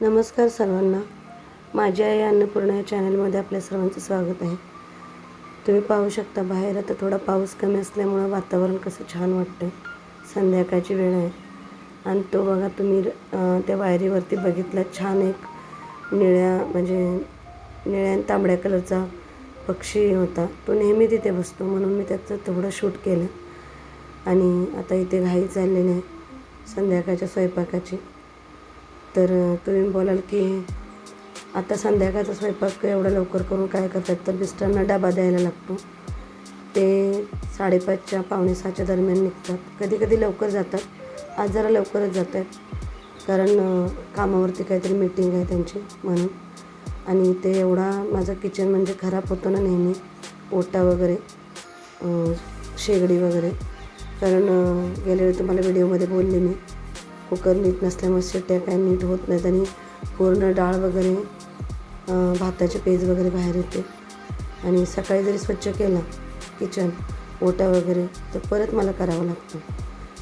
नमस्कार सर्वांना. माझ्या या अन्नपूर्णा या चॅनलमध्ये आपल्या सर्वांचं स्वागत आहे. तुम्ही पाहू शकता बाहेर आता थोडा पाऊस कमी असल्यामुळं वातावरण कसं छान वाटतं. संध्याकाळची वेळ आहे आणि तो बघा तुम्ही त्या वायरीवरती बघितला छान एक निळ्या आणि तांबड्या कलरचा पक्षी होता. तो नेहमी तिथे बसतो म्हणून मी त्याचं थोडं शूट केलं. आणि आता इथे घाई चाललेली आहे संध्याकाळच्या स्वयंपाकाची. तर तुम्ही बोलाल की आता संध्याकाळचा स्वयंपाक एवढा लवकर करून काय करतात, तर मिस्टरांना डबा द्यायला लागतो. ते 5:30च्या 5:45च्या दरम्यान निघतात. कधी कधी लवकर जातात. आज जरा लवकरच जात आहेत कारण कामावरती काहीतरी मीटिंग आहे त्यांची म्हणून. आणि ते एवढा माझं किचन म्हणजे खराब होतं ना नेहमी, ओटा वगैरे, शेगडी वगैरे. कारण गेल्या वेळी तुम्हाला व्हिडिओमध्ये बोलले मी, कुकर नीट नसल्यामुळे शिट्ट्या काय नीट होत नाहीत आणि पूर्ण डाळ वगैरे, भाताचे पेज वगैरे बाहेर येते. आणि सकाळी जरी स्वच्छ केला किचन, ओटा वगैरे, तर परत मला करावं लागतं.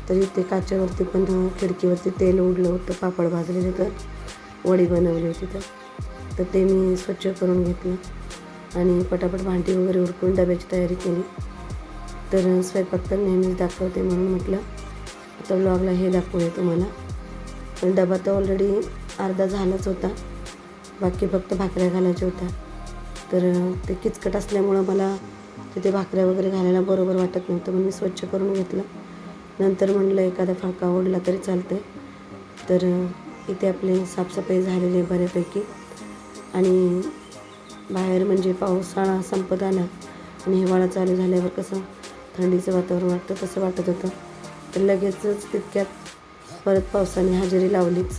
तरी ते काचेवरती पण खिडकीवरती तेल उडलं होतं, पापड भाजलेले, तर वडी बनवली होती, तर ते मी स्वच्छ करून घेतलं आणि पटापट भांडी वगैरे उरकून डब्याची तयारी केली. तर स्वयंपाक तर नेहमीच दाखवते म्हणून म्हटलं आता व्लॉगला हे दाखवूया तुम्हाला. पण डबा तर ऑलरेडी अर्धा झालाच होता, बाकी फक्त भाकऱ्या घालायच्या होत्या. तर ते किचकट असल्यामुळं मला तिथे भाकऱ्या वगैरे घालायला बरोबर वाटत नव्हतं, म्हणून मी स्वच्छ करून घेतलं. नंतर म्हटलं एखादा फाळका ओढला तरी चालतं. तर इथे आपली साफसफाई झालेली आहे बऱ्यापैकी. आणि बाहेर म्हणजे पावसाळा संपत आला आणि हिवाळा चालू झाल्यावर कसं थंडीचं वातावरण वाटतं तसं वाटत होतं. तर लगेचच तितक्यात परत पावसाने हजेरी लावलीच.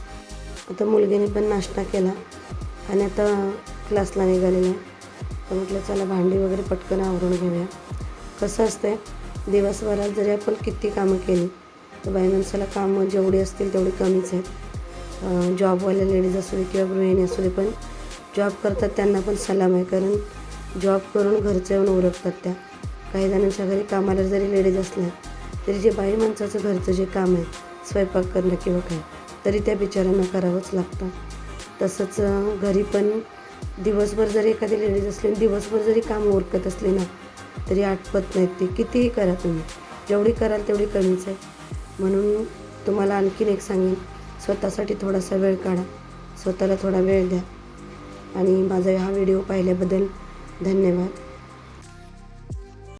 आता मुलगीने पण नाश्ता केला आणि आता क्लासला निघालेला आहे. तर म्हटलं चला भांडी वगैरे पटकन आवरून घेऊया. कसं असतं, दिवसभरात जरी आपण किती कामं केली तर बाई माणसाला कामं जेवढी असतील तेवढी कमीच आहेत. जॉबवाल्या लेडीज असू दे किंवा गृहिणी असू दे, पण जॉब करतात त्यांना पण सलाम आहे, कारण जॉब करून घरचं येऊन उरकतात त्या. काही जणांच्या घरी कामाला जरी लेडीज असल्या तरी जे बाई माणसाचं घरचं जे काम आहे, स्वयंपाक करणं किंवा काय, तरी त्या बिचाऱ्यांना करावंच लागतं. तसंच घरी पण दिवसभर जरी एखादी लेडीज असली, दिवसभर जरी काम उरकत असली ना, तरी आटपत नाहीत ती. कितीही करा तुम्ही, जेवढी कराल तेवढी कमीच आहे. म्हणून तुम्हाला आणखीन एक सांगेन, स्वतःसाठी थोडासा वेळ काढा, स्वतःला थोडा वेळ द्या. आणि माझा हा व्हिडिओ पाहिल्याबद्दल धन्यवाद.